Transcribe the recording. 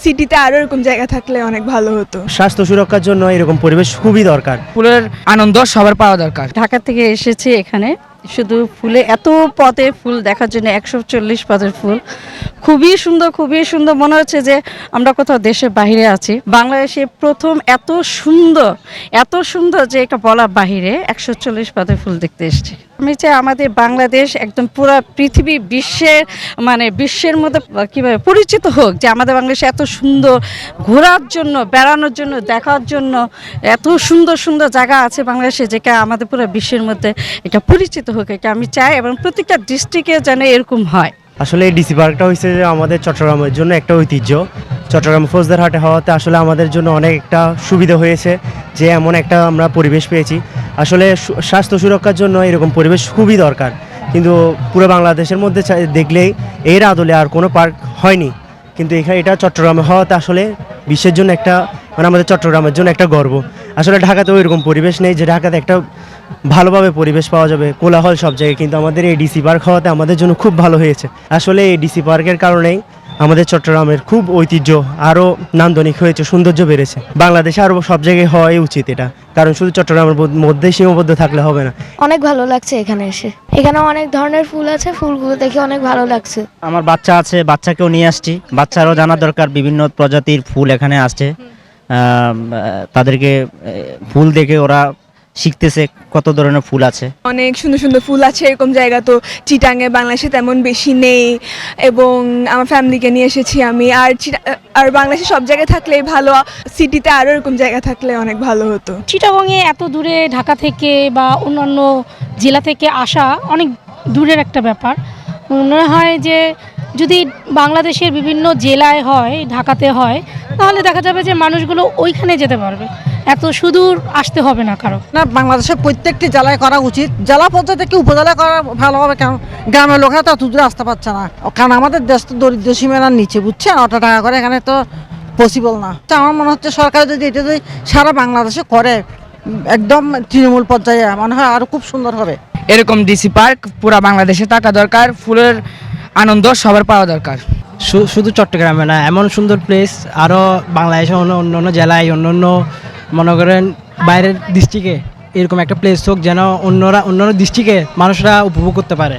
সিটিতে আরো এরকম জায়গা থাকলে অনেক ভালো হতো। স্বাস্থ্য সুরক্ষার জন্য এরকম পরিবেশ খুবই দরকার। ফুলের আনন্দ সবার পাওয়া দরকার। ঢাকা থেকে এসেছি এখানে শুধু ফুলে এত পথে ফুল দেখার জন্য 140 পথের ফুল খুবই সুন্দর মনে হচ্ছে যে আমরা কোথাও দেশের বাইরে আছি। বাংলাদেশে প্রথম এত সুন্দর যে এটা বলা বাহিরে 140 পথের ফুল দেখতে এসেছি। আমি চাই আমাদের বাংলাদেশ একদম পুরো পৃথিবী বিশ্বের মধ্যে কীভাবে পরিচিত হোক যে আমাদের বাংলাদেশে এত সুন্দর ঘোরার জন্য, বেড়ানোর জন্য, দেখার জন্য এত সুন্দর জায়গা আছে বাংলাদেশে, যেটা আমাদের পুরো বিশ্বের মধ্যে এটা পরিচিত হোক, এটা আমি চাই এবং প্রত্যেকটা ডিস্ট্রিক্টে যেন এরকম হয়। আসলে এই ডিসি পার্কটা হয়েছে যে আমাদের চট্টগ্রামের জন্য একটা ঐতিহ্য। চট্টগ্রাম ফৌজদারহাটে হওয়াতে আসলে আমাদের জন্য অনেক একটা সুবিধা হয়েছে যে এমন একটা আমরা পরিবেশ পেয়েছি। আসলে স্বাস্থ্য সুরক্ষার জন্য এরকম পরিবেশ খুবই দরকার, কিন্তু পুরো বাংলাদেশের মধ্যে দেখলেই এর আদলে আর কোনো পার্ক হয়নি, কিন্তু এটা চট্টগ্রামে হওয়াতে আসলে বিশ্বের জন্য একটা আমাদের চট্টগ্রামের জন্য একটা গর্ব। আসলে ঢাকাতেও এরকম পরিবেশ নেই যে ঢাকাতে একটা ভালোভাবে পরিবেশ পাওয়া যাবে, কোলাহল সব জায়গায়, কিন্তু আমাদের এই ডিসি পার্ক হওয়াতে আমাদের জন্য খুব ভালো হয়েছে। আসলে এই ডিসি পার্কের কারণেই আমাদের চট্টগ্রামের খুব ঐতিহ্য আরও নান্দনিক হয়েছে, সৌন্দর্য বেড়েছে। বাংলাদেশে আরও সব জায়গায় হওয়াই উচিত এটা, কারণ শুধু চট্টগ্রামের মধ্যে সীমাবদ্ধ থাকলে হবে না। অনেক ভালো লাগছে এখানে এসে, এখানে অনেক ধরনের ফুল আছে, ফুলগুলো দেখে অনেক ভালো লাগছে। আমার বাচ্চা আছে, বাচ্চাকেও নিয়ে আসছি, বাচ্চারও জানা দরকার বিভিন্ন প্রজাতির ফুল এখানে আসছে, তাদেরকে ফুল দেখে ওরা শিখতেছে কত ধরনের ফুল আছে। অনেক সুন্দর ফুল আছে, এরকম জায়গা তো চিটাঙে বাংলাদেশে তেমন বেশি নেই, এবং আমার ফ্যামিলিকে নিয়ে এসেছি আমি। আর বাংলাদেশে সব জায়গায় থাকলেই ভালো, সিটিতে আরও এরকম জায়গা থাকলে অনেক ভালো হতো। চিটাগংয়ে এত দূরে ঢাকা থেকে বা অন্যান্য জেলা থেকে আসা অনেক দূরের একটা ব্যাপার। মনে হয় যে যদি বাংলাদেশের বিভিন্ন জেলায় হয়, ঢাকাতে হয়, তাহলে দেখা যাবে যে মানুষগুলো ওইখানে যেতে পারবে, এত সুদূর আসতে হবে না কারো। না, বাংলাদেশের প্রত্যেকটি জেলায় করা উচিত, জেলা পর্যায়ে থেকে উপজেলা করা ভালো হবে, কারণ গ্রামের লোকেরা তো এত দূরে আসতে পারছে না, কারণ আমাদের দেশ তো দরিদ্র সীমানার নিচে, বুঝছেন, অত টাকা করে এখানে তো পসিবল না। আমার মনে হচ্ছে সরকার যদি এটা যদি সারা বাংলাদেশে করে একদম তৃণমূল পর্যায়ে, মনে হয় আরও খুব সুন্দর হবে। এরকম ডিসি পার্ক পুরা বাংলাদেশে থাকা দরকার, ফুলের আনন্দ সবার পাওয়া দরকার। শুধু চট্টগ্রামে না, এমন সুন্দর প্লেস আরও বাংলাদেশের অন্য জেলায়, অন্য মনে করেন বাইরের ডিস্ট্রিক্টে এরকম একটা প্লেস হোক যেন অন্য ডিস্ট্রিক্টে মানুষরা উপভোগ করতে পারে।